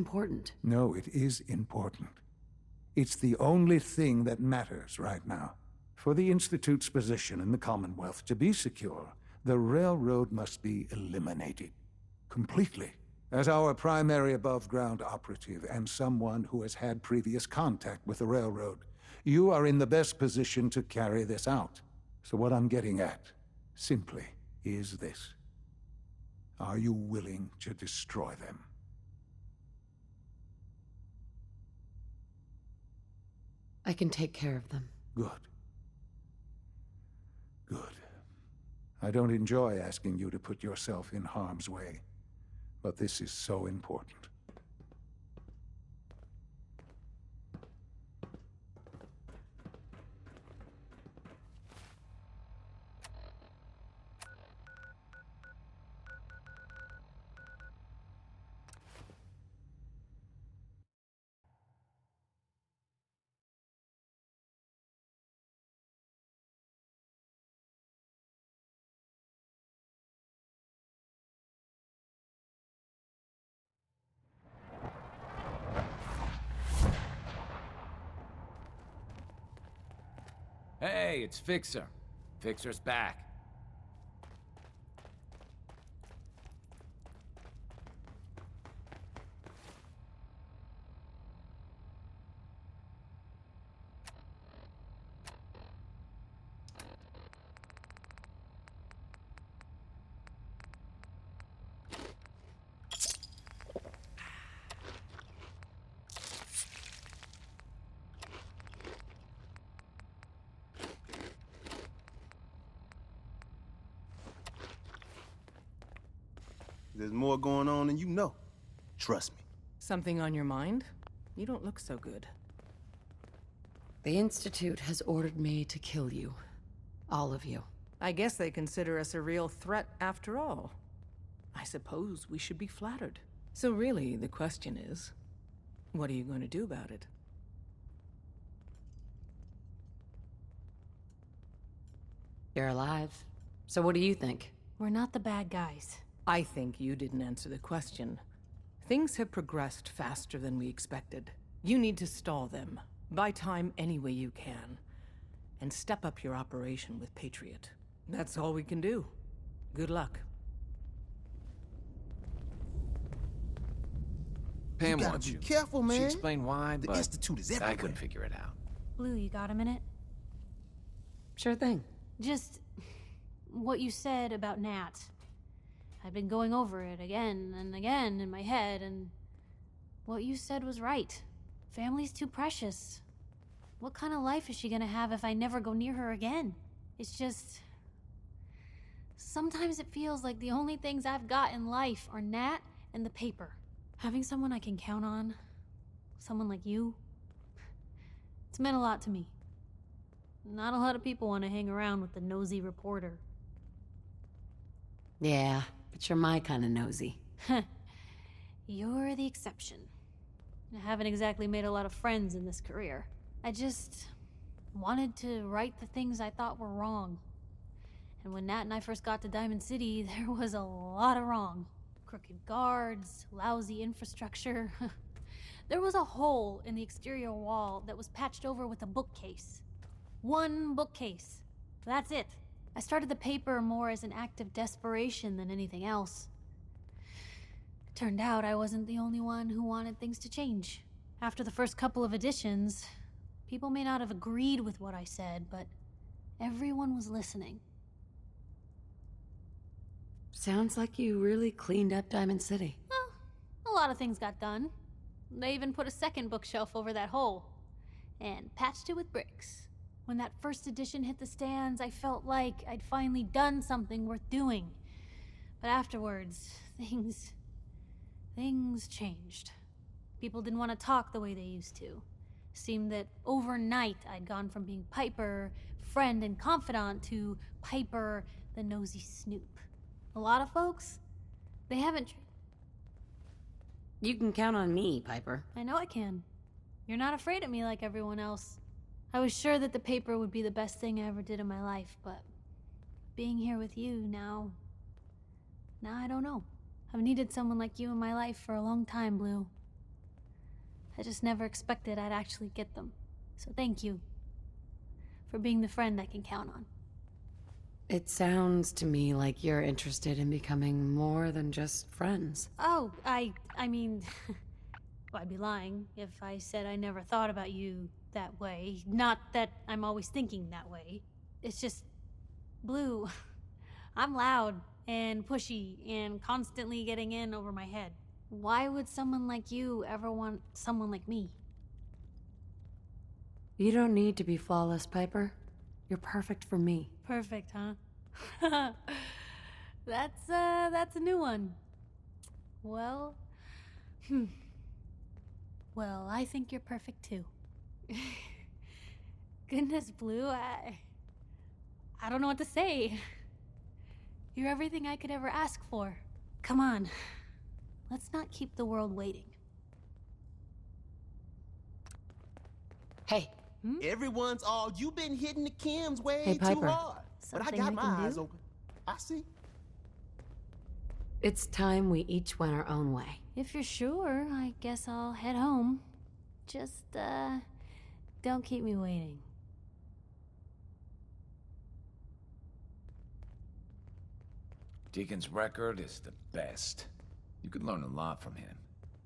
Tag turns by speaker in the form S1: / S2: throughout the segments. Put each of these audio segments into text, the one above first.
S1: important.
S2: No, it is important. It's the only thing that matters right now. For the Institute's position in the Commonwealth to be secure, the railroad must be eliminated. Completely. As our primary above-ground operative and someone who has had previous contact with the railroad, you are in the best position to carry this out. So what I'm getting at, simply, is this. Are you willing to destroy them?
S1: I can take care of them.
S2: Good. Good. I don't enjoy asking you to put yourself in harm's way, but this is so important.
S3: Hey, it's Fixer. Fixer's back.
S4: There's more going on than you know. Trust me.
S5: Something on your mind? You don't look so good.
S1: The Institute has ordered me to kill you. All of you.
S5: I guess they consider us a real threat after all. I suppose we should be flattered. So really, the question is, what are you going to do about it?
S1: You're alive. So what do you think?
S6: We're not the bad guys.
S5: I think you didn't answer the question. Things have progressed faster than we expected. You need to stall them. Buy time any way you can. And step up your operation with Patriot. That's all we can do. Good luck.
S3: Pam
S4: You
S3: wants
S4: gotta
S3: you.
S4: be careful, man.
S3: She explained why,
S4: The
S3: but
S4: Institute is
S3: I
S4: everywhere.
S3: couldn't figure it out.
S6: Blue, you got a minute?
S1: Sure thing.
S6: Just what you said about Nat. I've been going over it again and again in my head, and what you said was right. Family's too precious. What kind of life is she gonna have if I never go near her again? It's just... sometimes it feels like the only things I've got in life are Nat and the paper. Having someone I can count on, someone like you, it's meant a lot to me. Not a lot of people want to hang around with the nosy reporter.
S1: Yeah, but you're my kind of nosy.
S6: You're the exception. I haven't exactly made a lot of friends in this career. I just wanted to right the things I thought were wrong. And when Nat and I first got to Diamond City, there was a lot of wrong. Crooked guards, lousy infrastructure. There was a hole in the exterior wall that was patched over with a bookcase. One bookcase. That's it. I started the paper more as an act of desperation than anything else. It turned out I wasn't the only one who wanted things to change. After the first couple of editions, people may not have agreed with what I said, but everyone was listening.
S1: Sounds like you really cleaned up Diamond City.
S6: Well, a lot of things got done. They even put a second bookshelf over that hole. And patched it with bricks. When that first edition hit the stands, I felt like I'd finally done something worth doing. But afterwards, things changed. People didn't want to talk the way they used to. Seemed that overnight I'd gone from being Piper, friend and confidant, to Piper, the nosy snoop. A lot of folks, they haven't...
S1: You can count on me, Piper.
S6: I know I can. You're not afraid of me like everyone else. I was sure that the paper would be the best thing I ever did in my life, but being here with you now I don't know. I've needed someone like you in my life for a long time, Blue. I just never expected I'd actually get them. So thank you for being the friend I can count on.
S1: It sounds to me like you're interested in becoming more than just friends.
S6: Oh, I mean, well, I'd be lying if I said I never thought about you that way. Not that I'm always thinking that way. It's just, Blue, I'm loud and pushy and constantly getting in over my head. Why would someone like you ever want someone like me?
S1: You don't need to be flawless, Piper. You're perfect for me.
S6: Perfect, huh? That's a new one. Well, well, I think you're perfect too. Goodness, Blue, I don't know what to say. You're everything I could ever ask for. Come on, let's not keep the world waiting.
S1: Hey.
S4: Everyone's all, you've been hitting the chems way
S1: Hey,
S4: too
S1: Piper.
S4: hard. But I
S6: Something
S4: got
S6: we
S4: my
S6: can
S4: eyes
S6: do?
S4: open. I see.
S1: It's time we each went our own way.
S6: If you're sure, I guess I'll head home. Just, don't keep me waiting.
S3: Deacon's record is the best. You could learn a lot from him.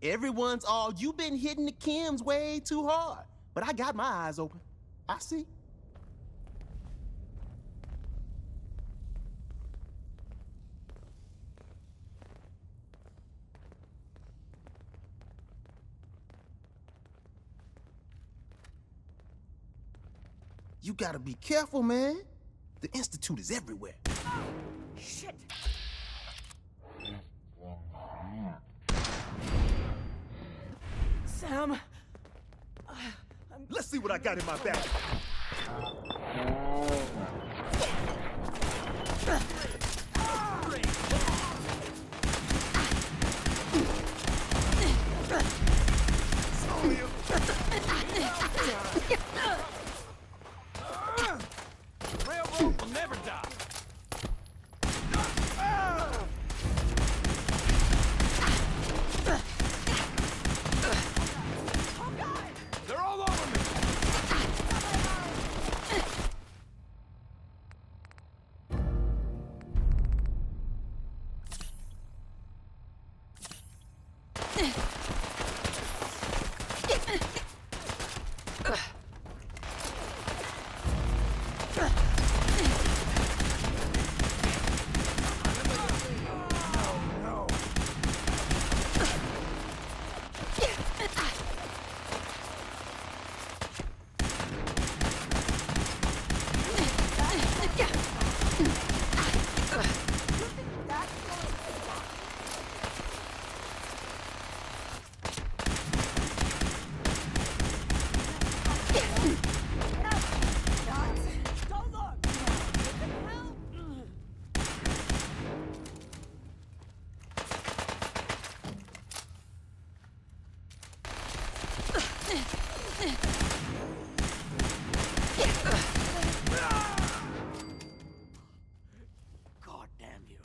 S4: Everyone's all, you've been hitting the chems way too hard. But I got my eyes open. I see. You gotta be careful, man. The Institute is everywhere.
S5: Shit! Sam!
S4: Let's see what I got in my bag.
S3: Railroad will never die. They're all over me.
S5: God damn you.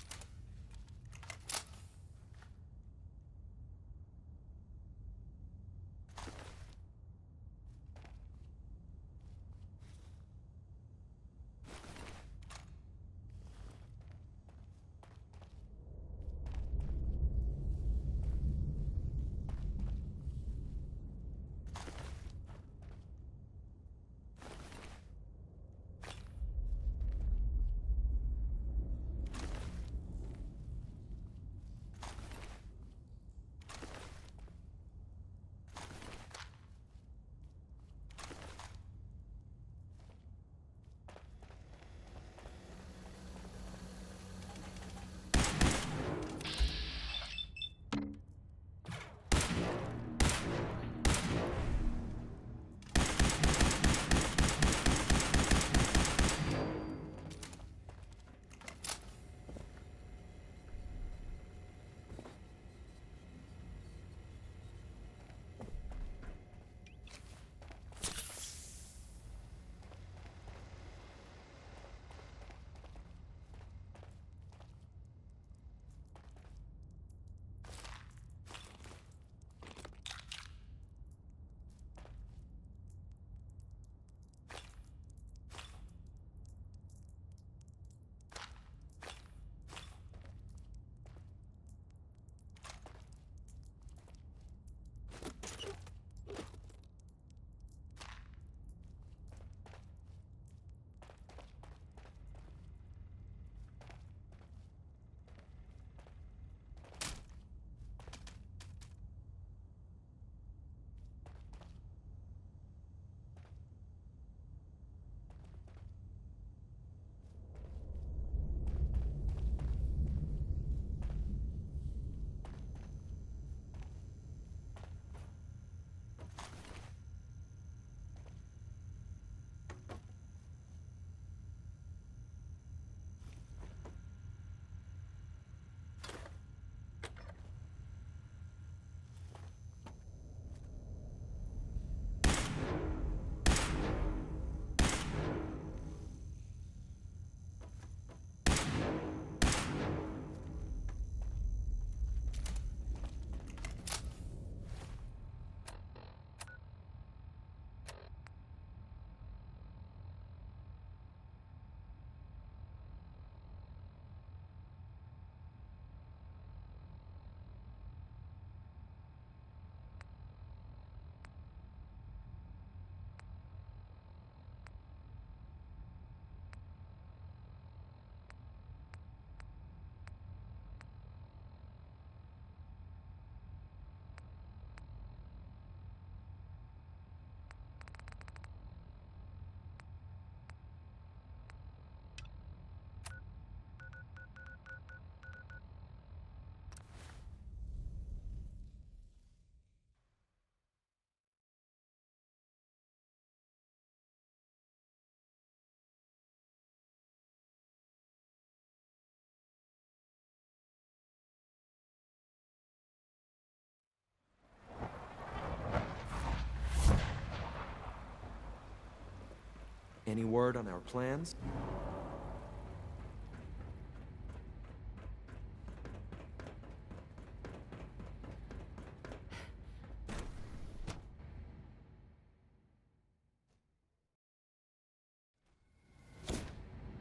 S7: Any word on our plans?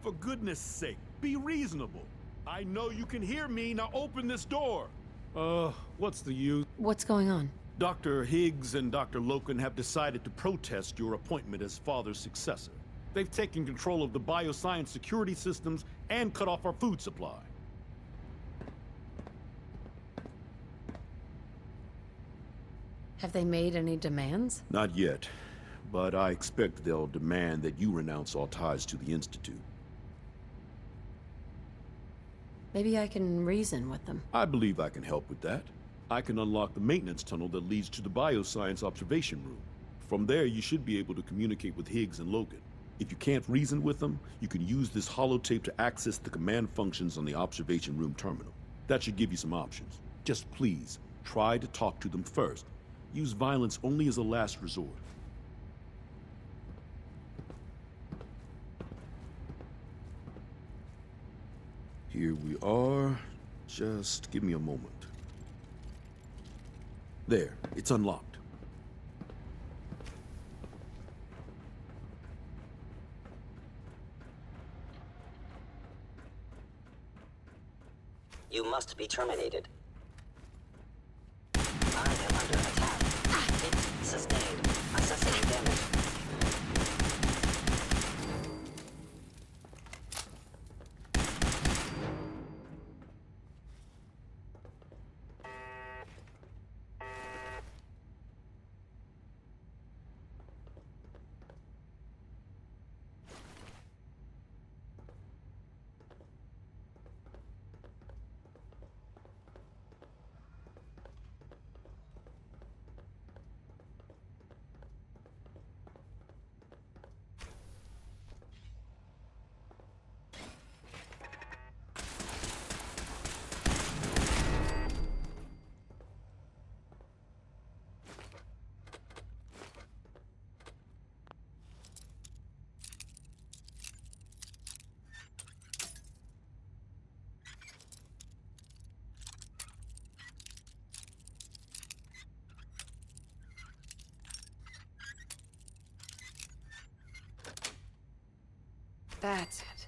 S8: For goodness sake, be reasonable. I know you can hear me, now open this door. What's the use?
S1: What's going on?
S8: Dr. Higgs and Dr. Loken have decided to protest your appointment as Father's successor. They've taken control of the bioscience security systems and cut off our food supply.
S1: Have they made any demands?
S8: Not yet, but I expect they'll demand that you renounce all ties to the Institute.
S1: Maybe I can reason with them.
S8: I believe I can help with that. I can unlock the maintenance tunnel that leads to the bioscience observation room. From there, you should be able to communicate with Higgs and Logan. If you can't reason with them, you can use this holotape to access the command functions on the observation room terminal. That should give you some options. Just please, try to talk to them first. Use violence only as a last resort. Here we are. Just give me a moment. There, it's unlocked.
S9: You must be terminated. I am under attack. It's sustained. Assessing damage.
S1: That's it.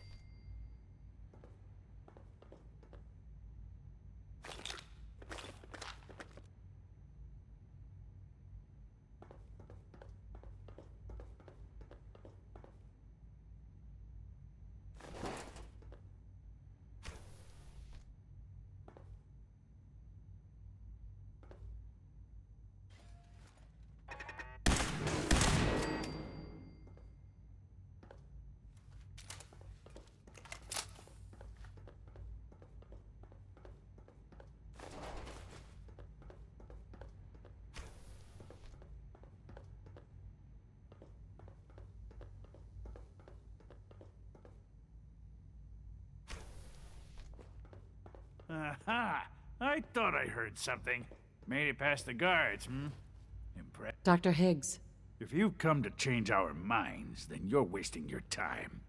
S10: Aha! I thought I heard something. Made it past the guards, Impressed.
S1: Dr. Higgs.
S10: If you've come to change our minds, then you're wasting your time.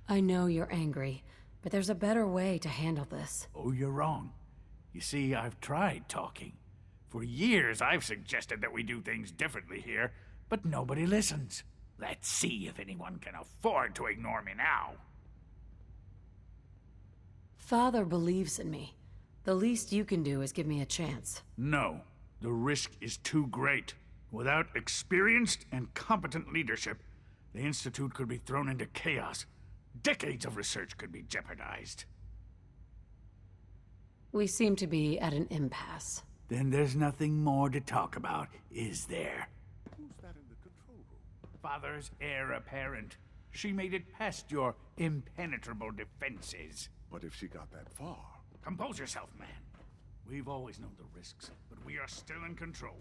S1: I know you're angry, but there's a better way to handle this.
S10: Oh, you're wrong. You see, I've tried talking. For years, I've suggested that we do things differently here, but nobody listens. Let's see if anyone can afford to ignore me now.
S1: Father believes in me. The least you can do is give me a chance.
S10: No, the risk is too great. Without experienced and competent leadership, the Institute could be thrown into chaos. Decades of research could be jeopardized.
S1: We seem to be at an impasse.
S10: Then there's nothing more to talk about, is there?
S2: Who's that in the control room?
S10: Father's heir apparent. She made it past your impenetrable defenses.
S2: But if she got that far...
S10: Compose yourself, man. We've always known the risks, but we are still in control.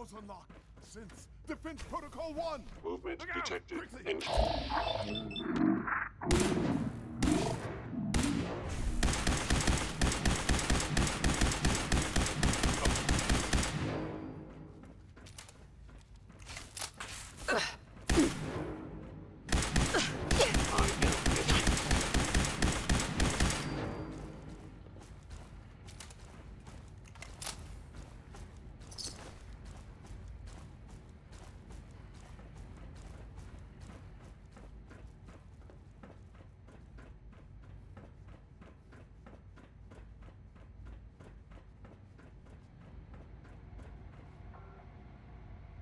S7: doors unlocked. Since Defense Protocol 1.
S11: Movement
S7: Look out,
S11: detected.
S7: quickly.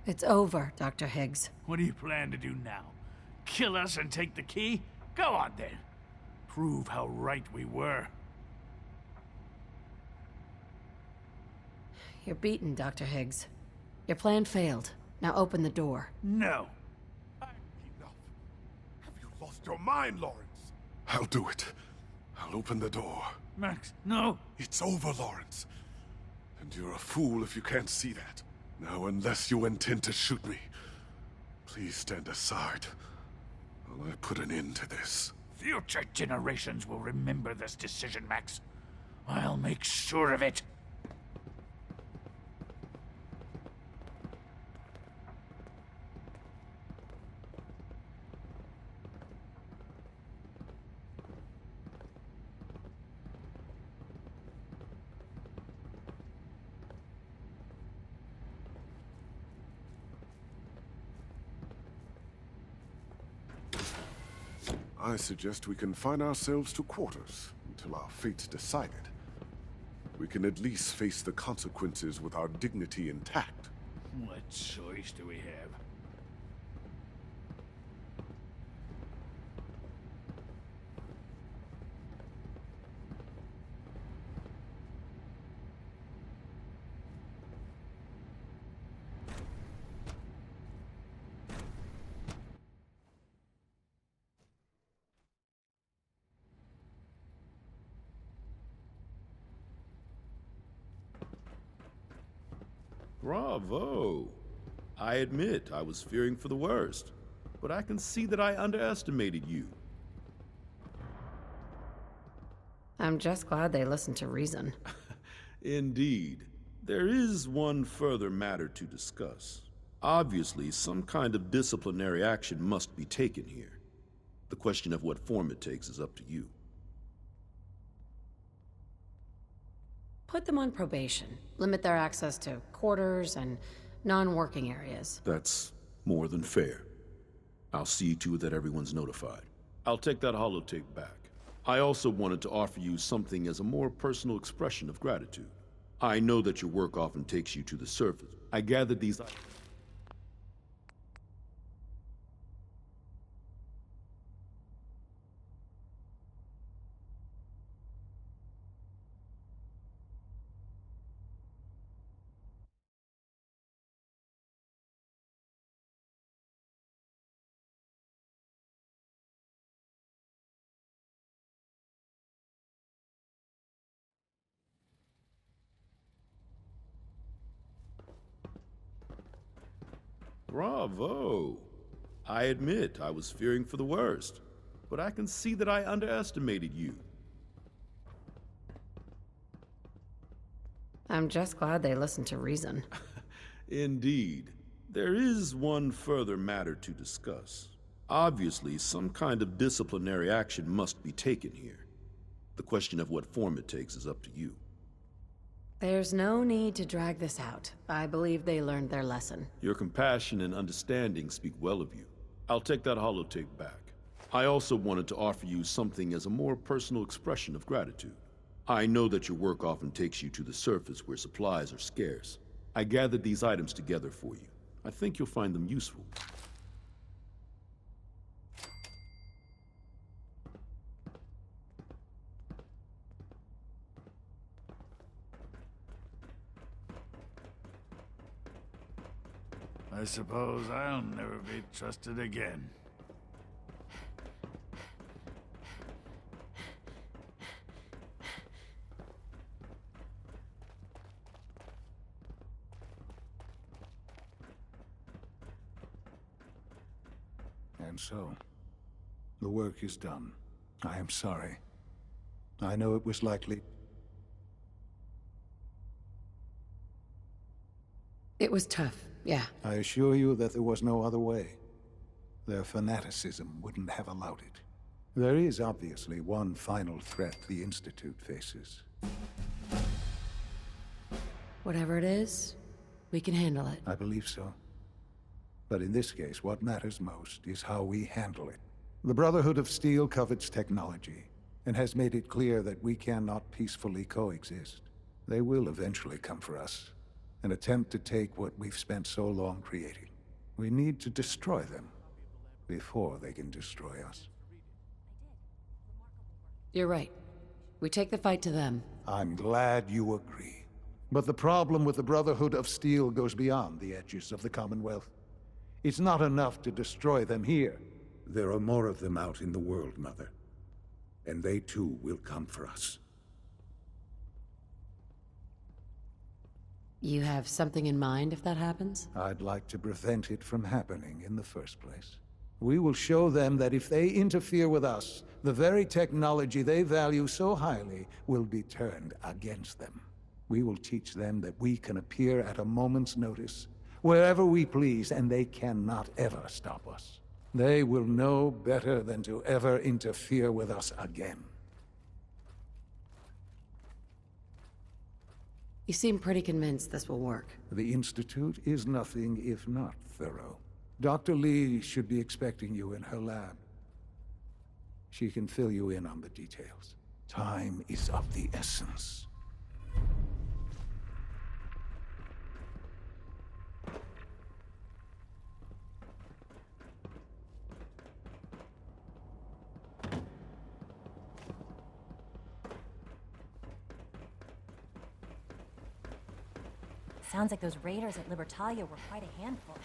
S1: It's over, Dr. Higgs.
S10: What do you plan to do now? Kill us and take the key? Go on then. Prove how right we were.
S1: You're beaten, Dr. Higgs. Your plan failed. Now open the door.
S10: No.
S7: Enough. Have you lost your mind, Lawrence? I'll do it. I'll open the door.
S10: Max, no.
S7: It's over, Lawrence. And you're a fool if you can't see that. Now, unless you intend to shoot me, please stand aside while I put an end to this.
S10: Future generations will remember this decision, Max. I'll make sure of it.
S7: I suggest we confine ourselves to quarters until our fate's decided. We can at least face the consequences with our dignity intact.
S10: What choice do we have?
S8: Bravo! I admit I was fearing for the worst, but I can see that I underestimated you.
S1: I'm just glad they listened to reason.
S8: Indeed. There is one further matter to discuss. Obviously, some kind of disciplinary action must be taken here. The question of what form it takes is up to you.
S1: Put them on probation. Limit their access to quarters and non-working areas.
S8: That's more than fair. I'll see to it that everyone's notified. I'll take that holotape back. I also wanted to offer you something as a more personal expression of gratitude. I know that your work often takes you to the surface. I gathered these... Bravo! I admit I was fearing for the worst, but I can see that I underestimated you.
S1: I'm just glad they listened to reason.
S8: Indeed. There is one further matter to discuss. Obviously, some kind of disciplinary action must be taken here. The question of what form it takes is up to you.
S1: There's no need to drag this out. I believe they learned their lesson.
S8: Your compassion and understanding speak well of you. I'll take that holotape back. I also wanted to offer you something as a more personal expression of gratitude. I know that your work often takes you to the surface where supplies are scarce. I gathered these items together for you. I think you'll find them useful.
S10: I suppose I'll never be trusted again.
S2: And so, the work is done. I am sorry. I know it was likely...
S1: It was tough, yeah.
S2: I assure you that there was no other way. Their fanaticism wouldn't have allowed it. There is obviously one final threat the Institute faces.
S1: Whatever it is, we can handle it.
S2: I believe so. But in this case, what matters most is how we handle it. The Brotherhood of Steel covets technology, and has made it clear that we cannot peacefully coexist. They will eventually come for us, and attempt to take what we've spent so long creating. We need to destroy them before they can destroy us.
S1: You're right. We take the fight to them.
S2: I'm glad you agree. But the problem with the Brotherhood of Steel goes beyond the edges of the Commonwealth. It's not enough to destroy them here. There are more of them out in the world, Mother. And they too will come for us.
S1: You have something in mind if that happens?
S2: I'd like to prevent it from happening in the first place. We will show them that if they interfere with us, the very technology they value so highly will be turned against them. We will teach them that we can appear at a moment's notice, wherever we please, and they cannot ever stop us. They will know better than to ever interfere with us again.
S1: You seem pretty convinced this will work.
S2: The Institute is nothing if not thorough. Dr. Lee should be expecting you in her lab. She can fill you in on the details. Time is of the essence.
S11: Sounds like those raiders at Libertalia were quite a handful.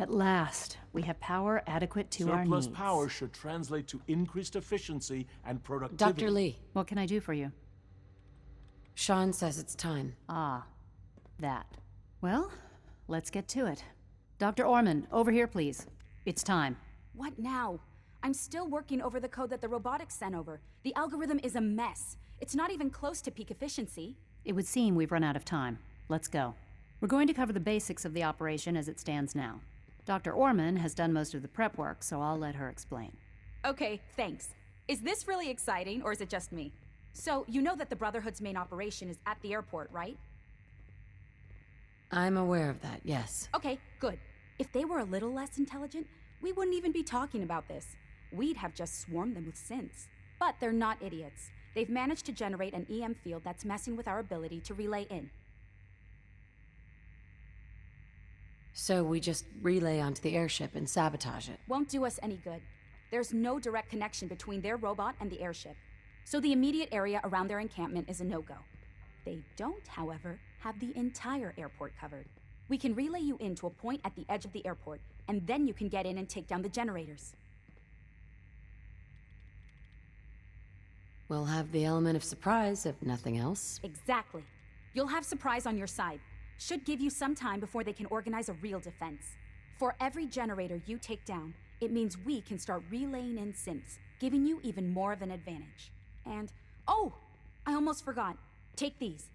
S12: At last, we have power adequate to our needs.
S13: Surplus power should translate to increased efficiency and productivity.
S1: Dr. Lee.
S12: What can I do for you?
S1: Sean says it's time.
S12: Ah, that. Well, let's get to it. Dr. Orman, over here, please. It's time.
S14: What now? I'm still working over the code that the robotics sent over. The algorithm is a mess. It's not even close to peak efficiency.
S12: It would seem we've run out of time. Let's go. We're going to cover the basics of the operation as it stands now. Dr. Orman has done most of the prep work, so I'll let her explain.
S14: Okay, thanks. Is this really exciting, or is it just me? So, you know that the Brotherhood's main operation is at the airport, right?
S1: I'm aware of that, yes.
S14: Okay, good. If they were a little less intelligent, we wouldn't even be talking about this. We'd have just swarmed them with synths. But they're not idiots. They've managed to generate an EM field that's messing with our ability to relay in.
S1: So we just relay onto the airship and sabotage it.
S14: Won't do us any good. There's no direct connection between their robot and the airship, so the immediate area around their encampment is a no-go. They don't, however, have the entire airport covered. We can relay you into a point at the edge of the airport, and then you can get in and take down the generators.
S1: We'll have the element of surprise, if nothing else.
S14: Exactly. You'll have surprise on your side. Should give you some time before they can organize a real defense. For every generator you take down, it means we can start relaying in synths, giving you even more of an advantage. And, oh, I almost forgot. Take these.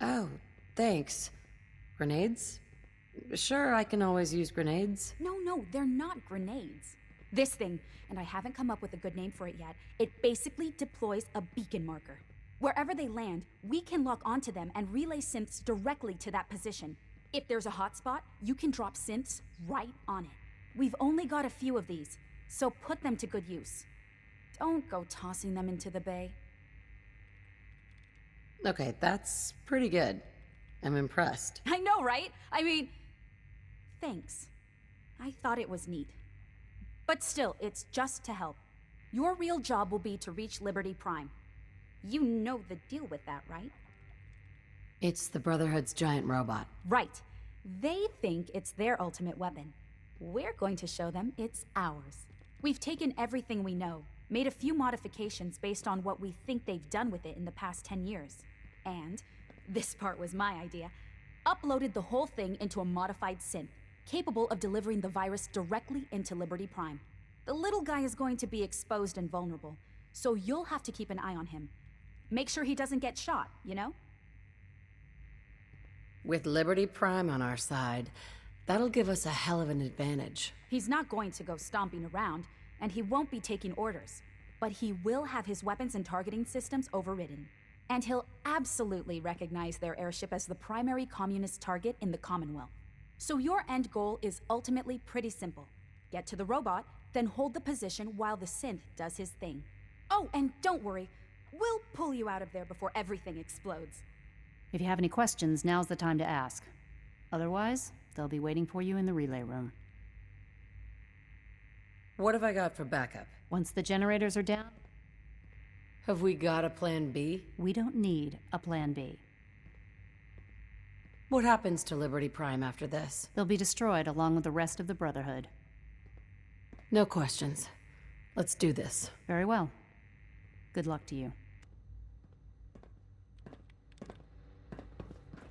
S1: Oh, thanks. Grenades? Sure, I can always use grenades.
S14: No, they're not grenades. This thing, and I haven't come up with a good name for it yet, it basically deploys a beacon marker. Wherever they land, we can lock onto them and relay synths directly to that position. If there's a hotspot, you can drop synths right on it. We've only got a few of these, So put them to good use. Don't go tossing them into the bay.
S1: Okay, that's pretty good. I'm impressed.
S14: I know, right? I mean, thanks. I thought it was neat. But still, it's just to help. Your real job will be to reach Liberty Prime. You know the deal with that, right?
S1: It's the Brotherhood's giant robot.
S14: Right. They think it's their ultimate weapon. We're going to show them it's ours. We've taken everything we know, made a few modifications based on what we think they've done with it in the past 10 years. And, this part was my idea, uploaded the whole thing into a modified synth, capable of delivering the virus directly into Liberty Prime. The little guy is going to be exposed and vulnerable, so you'll have to keep an eye on him. Make sure he doesn't get shot, you know?
S1: With Liberty Prime on our side, that'll give us a hell of an advantage.
S14: He's not going to go stomping around, and he won't be taking orders. But he will have his weapons and targeting systems overridden. And he'll absolutely recognize their airship as the primary communist target in the Commonwealth. So your end goal is ultimately pretty simple. Get to the robot, then hold the position while the synth does his thing. Oh, and don't worry, we'll pull you out of there before everything explodes.
S12: If you have any questions, now's the time to ask. Otherwise, they'll be waiting for you in the relay room.
S1: What have I got for backup?
S12: Once the generators are down,
S1: have we got a plan B?
S12: We don't need a plan B.
S1: What happens to Liberty Prime after this?
S12: They'll be destroyed along with the rest of the Brotherhood.
S1: No questions. Let's do this.
S12: Very well. Good luck to you.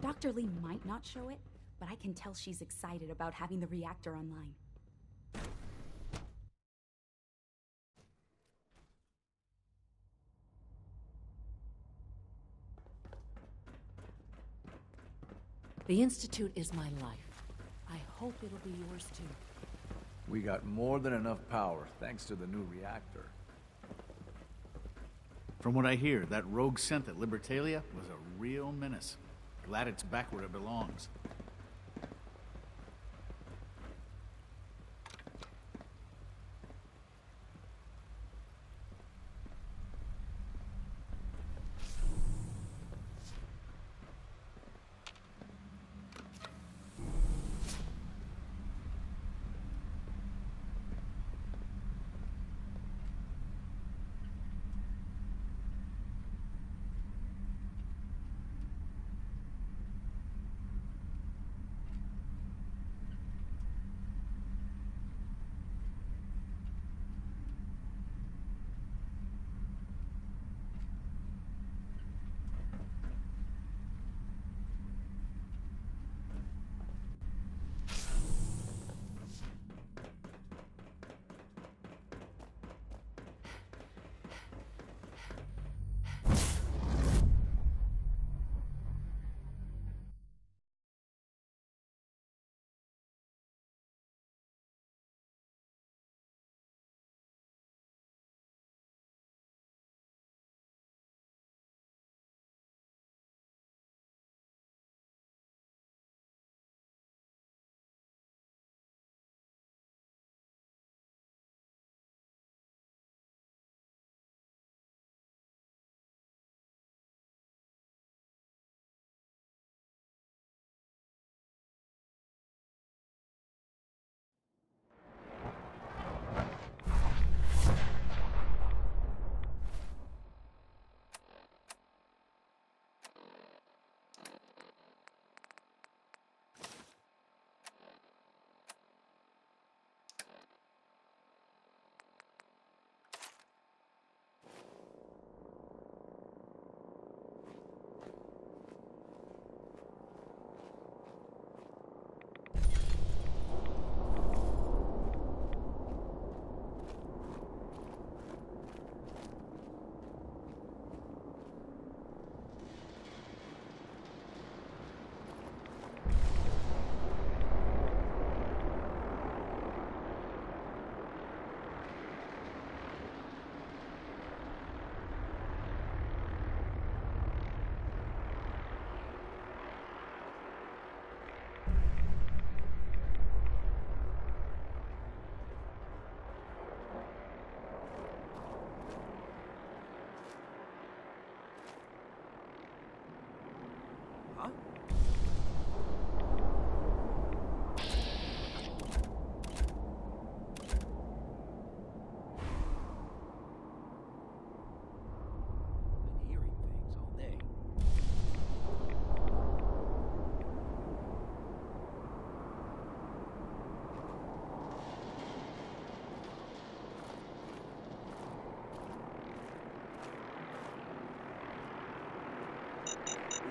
S14: Dr. Lee might not show it, but I can tell she's excited about having the reactor online.
S15: The Institute is my life. I hope it'll be yours too.
S16: We got more than enough power, thanks to the new reactor.
S10: From what I hear, that rogue synth at Libertalia was a real menace. Glad it's back where it belongs.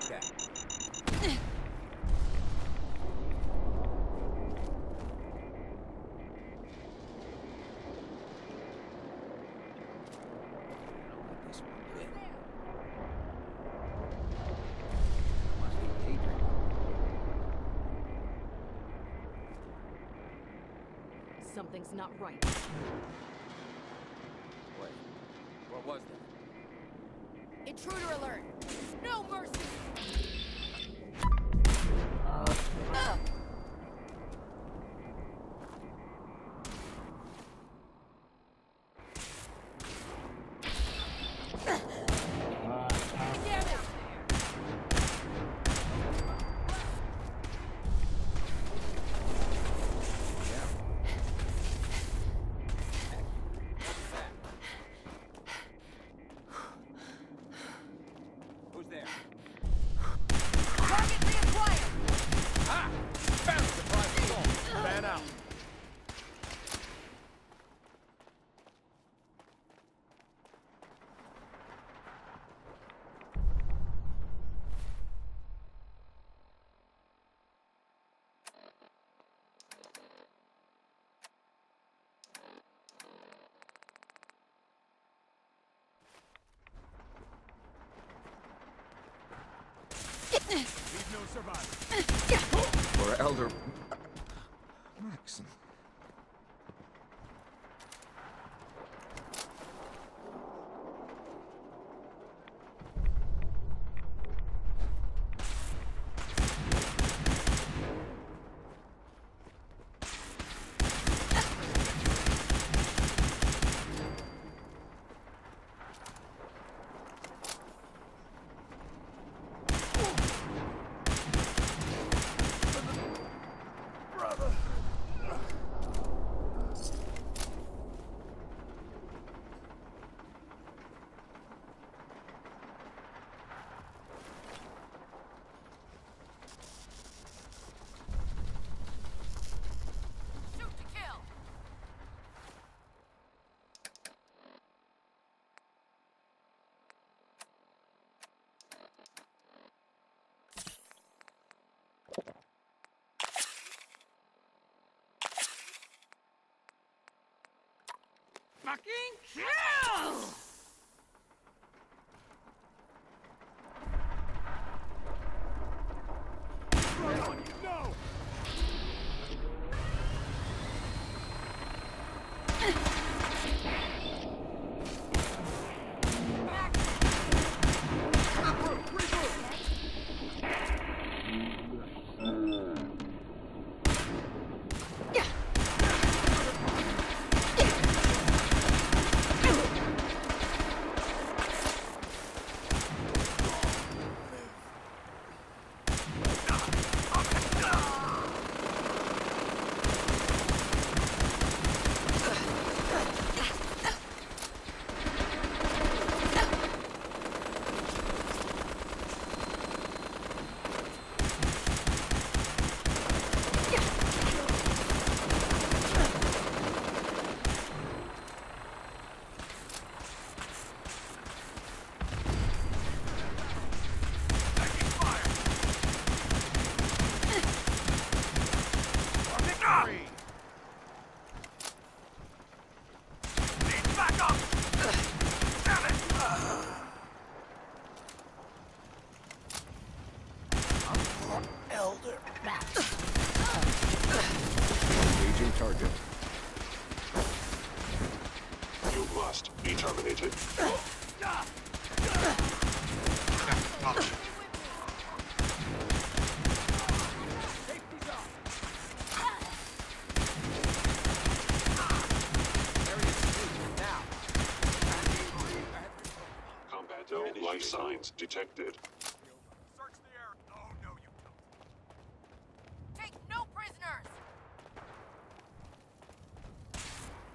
S3: Okay.
S15: Something's not right.
S3: Wait, what was that?
S15: Intruder alert! No mercy!
S3: Who's there?
S15: Target reacquired!
S3: Ah! Found the surprise assault! Fan out!
S10: Leave no survivors.
S3: For Elder... Maxon.
S10: Fucking kill! No!
S7: Engaging target. You must be terminated. Combat node life signs detected.
S15: Take no prisoners!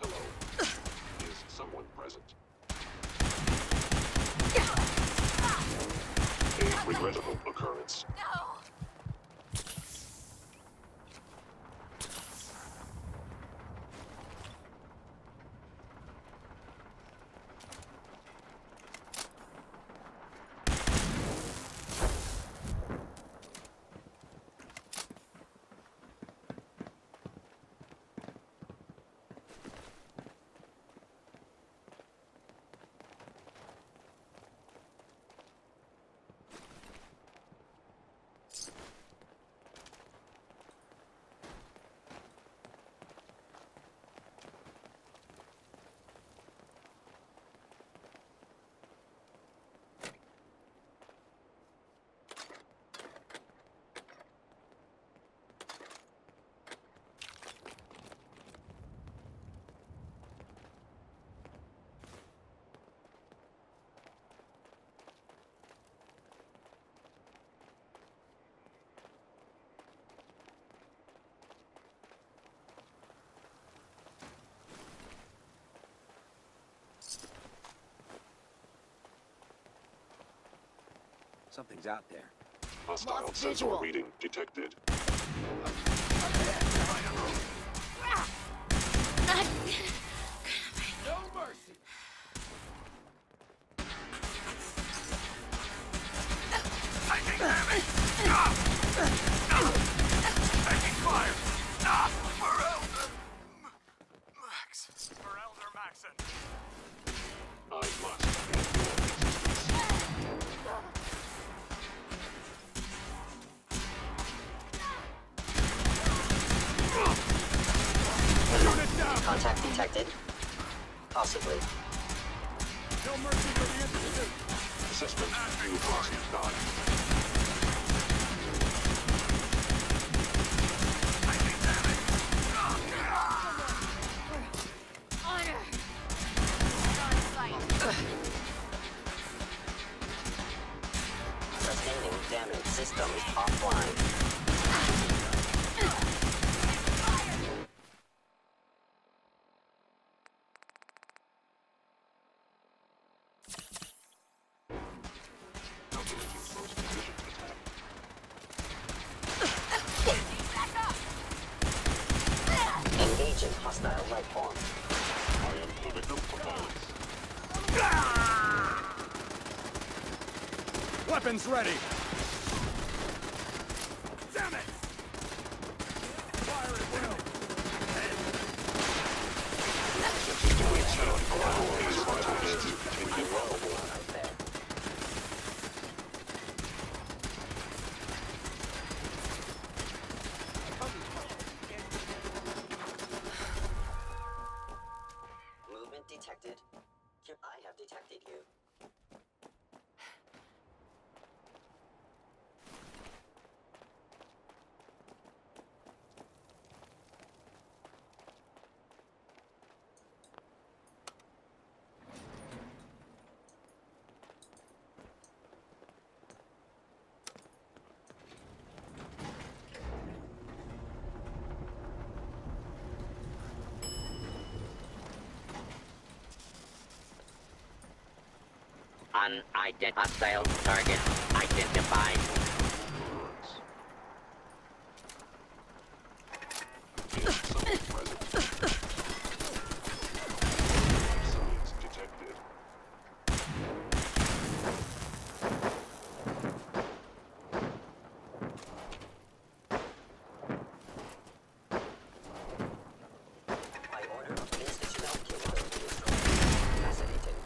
S7: Hello. Is someone present? A regrettable occurrence.
S15: No!
S17: Something's out there.
S7: Hostile sensor reading detected.
S3: No mercy.
S10: Taking damage! Taking fire! For Elder Max. For Elder Maxon.
S7: I must end your existence.
S9: Contact detected. Possibly.
S10: No mercy for the Institute.
S7: Assessment. You must not.
S9: Sustaining damage. Systems offline. Engaging hostile life form.
S7: I am the victim of violence.
S3: Weapons ready.
S10: Damn it! Fire at will.
S9: Movement detected. I have detected you.
S18: Unidentified hostile target identified.
S7: Signs detected.
S9: By order of the Institute, capability destroyed. Fascinating.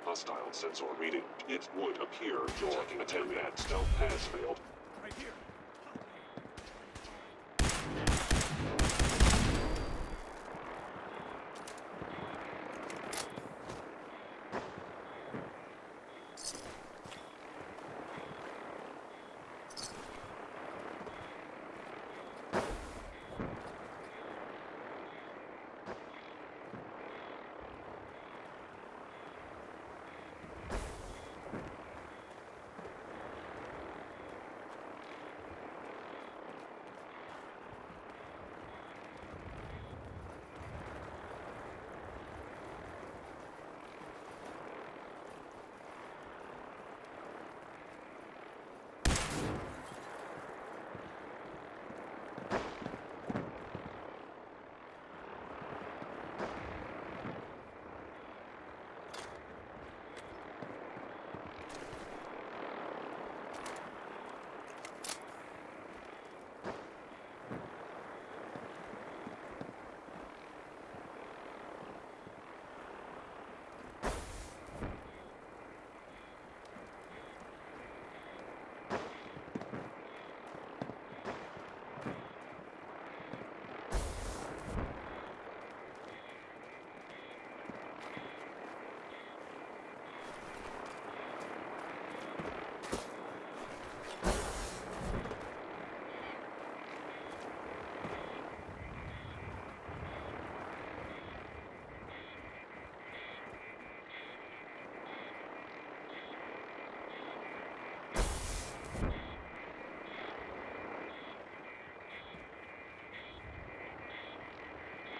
S7: Hostile sensor reading. It would appear your attempt at stealth has failed.
S10: Right here.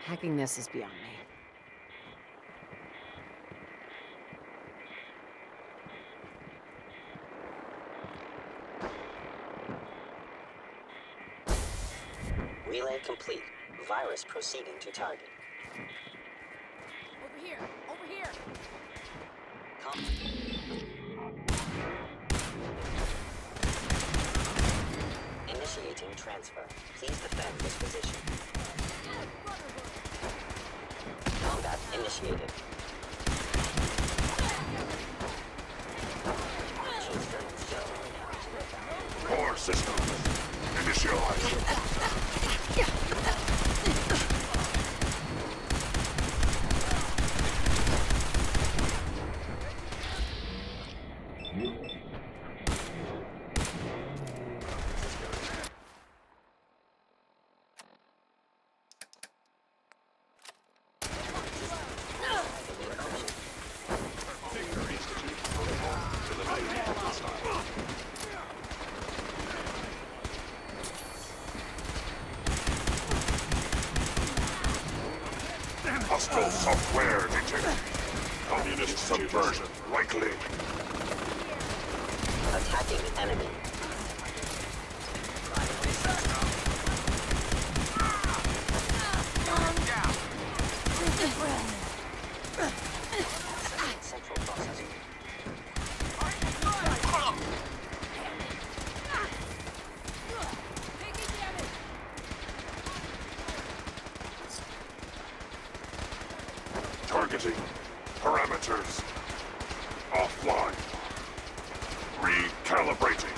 S15: Hacking this is beyond me.
S9: Relay complete. Virus proceeding to target.
S14: Over here! Over here!
S9: Initiating transfer. Please defend this position. Combat initiated.
S7: Core system. Initialize. Hostile software detected. Communist subversion likely.
S9: Attacking enemy. Central processing.
S7: Targeting. Parameters. Offline. Recalibrating.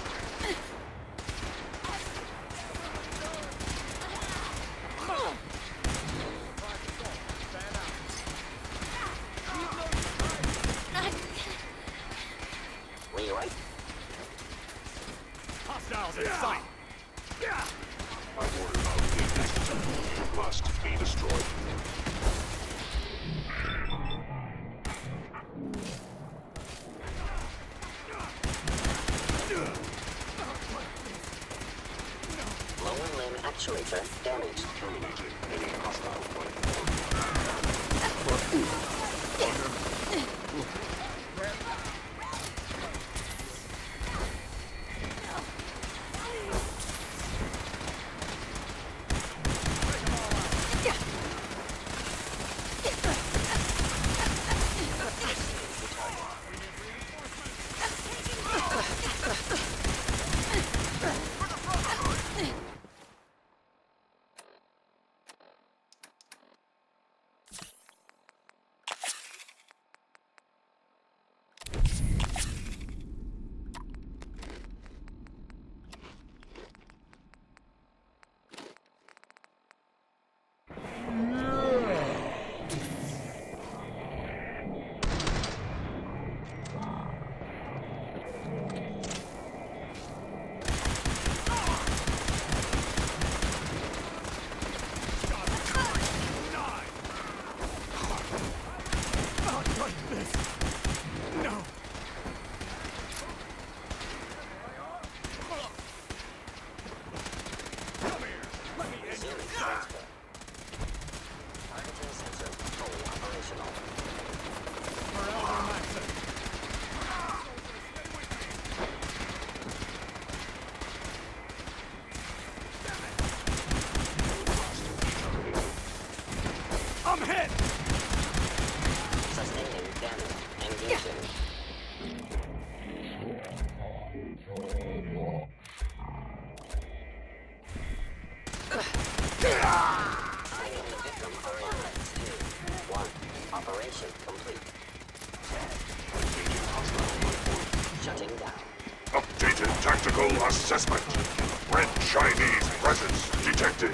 S9: Rewrite.
S10: Hostiles in sight.
S7: My order of the Institute must be destroyed.
S9: Lower limb actuator damaged.
S7: Terminating any hostile flight.
S10: I'm hit!
S9: Sustaining damage. Engaging. Bringing the victim around. 2, 1. Operation complete. Shutting down.
S7: Updated tactical assessment. Red Chinese presence detected.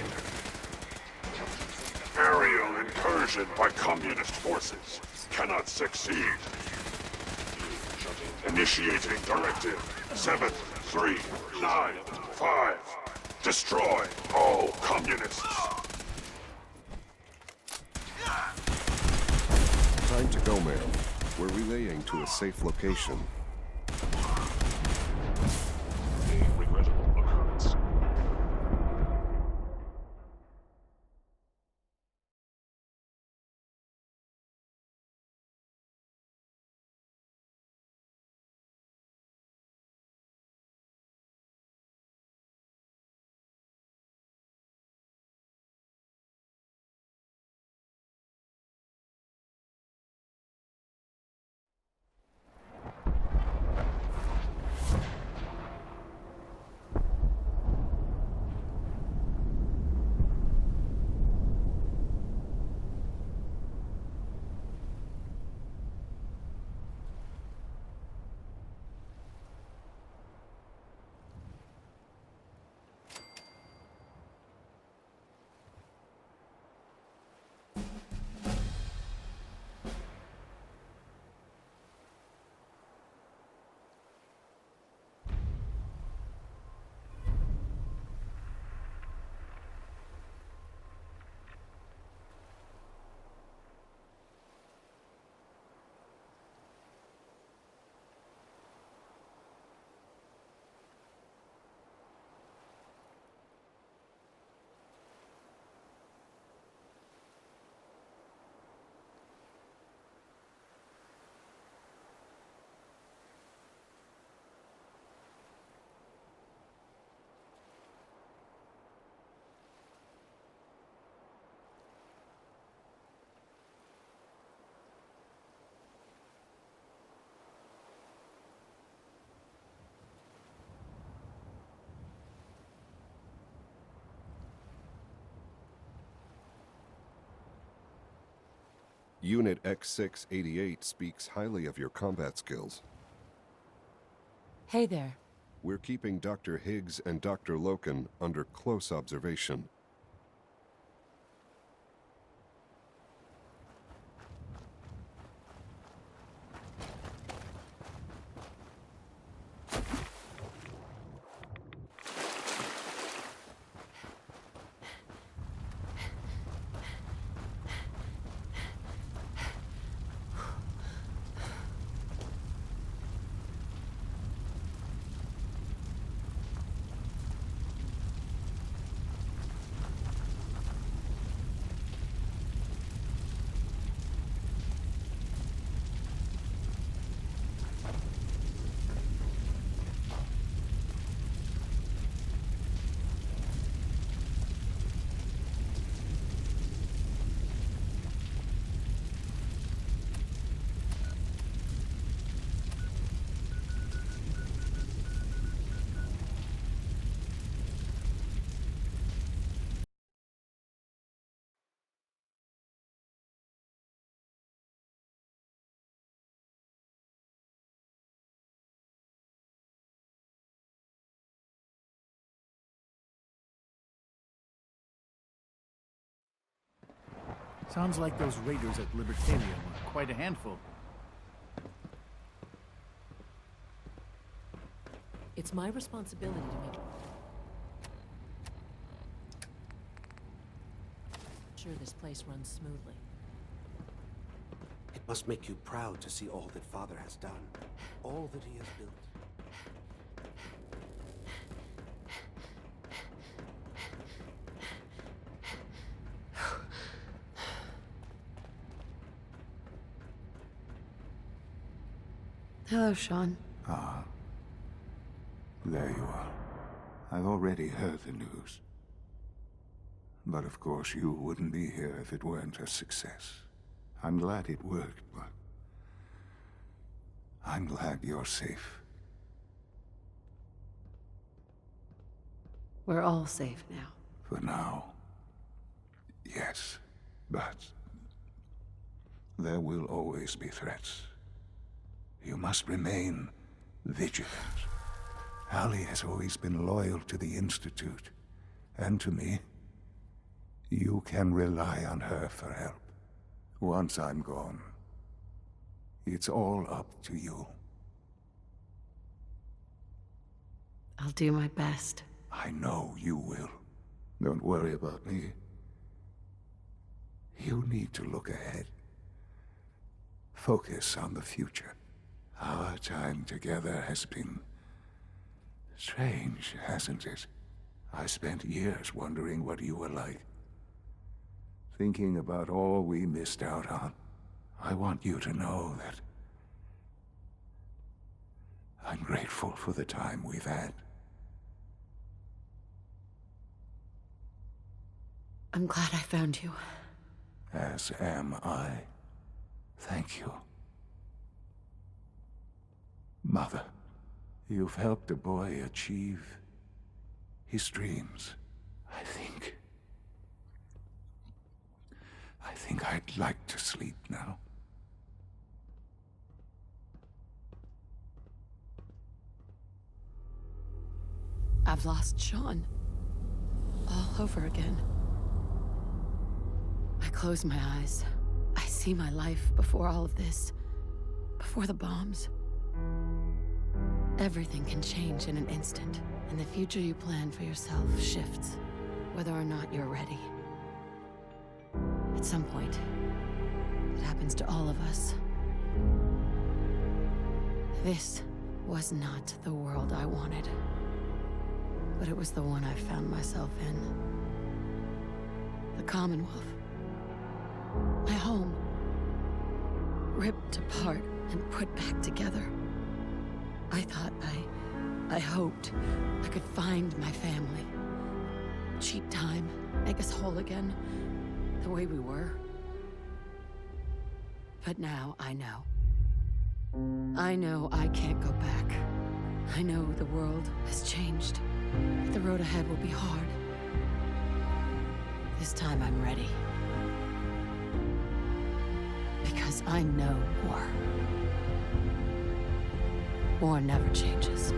S7: Aerial incursion by communist forces cannot succeed. Initiating directive 7395. Destroy all communists.
S17: Time to go, ma'am. We're relaying to a safe location. Unit X688 speaks highly of your combat skills.
S15: Hey there.
S17: We're keeping Dr. Higgs and Dr. Loken under close observation.
S10: Sounds like those raiders at Libertalia were quite a handful.
S15: It's my responsibility to make sure this place runs smoothly.
S19: It must make you proud to see all that Father has done, all that he has built.
S1: Hello, Sean.
S2: Ah. There you are. I've already heard the news. But of course you wouldn't be here if it weren't a success. I'm glad it worked, but I'm glad you're safe.
S1: We're all safe now.
S2: For now. Yes. But there will always be threats. You must remain vigilant. Allie has always been loyal to the Institute, and to me. You can rely on her for help. Once I'm gone, it's all up to you.
S1: I'll do my best.
S2: I know you will. Don't worry about me. You need to look ahead. Focus on the future. Our time together has been strange, hasn't it? I spent years wondering what you were like. Thinking about all we missed out on. I want you to know that I'm grateful for the time we've had.
S1: I'm glad I found you.
S2: As am I. Thank you. Mother, you've helped a boy achieve his dreams. I think I'd like to sleep now.
S1: I've lost Sean. All over again. I close my eyes. I see my life before all of this. Before the bombs. Everything can change in an instant, and the future you plan for yourself shifts, whether or not you're ready. At some point, it happens to all of us. This was not the world I wanted, but it was the one I found myself in. The Commonwealth. My home. Ripped apart and put back together. I thought I hoped I could find my family. Cheat time, make us whole again, the way we were. But now I know. I know I can't go back. I know the world has changed. The road ahead will be hard. This time I'm ready. Because I know war. War never changes.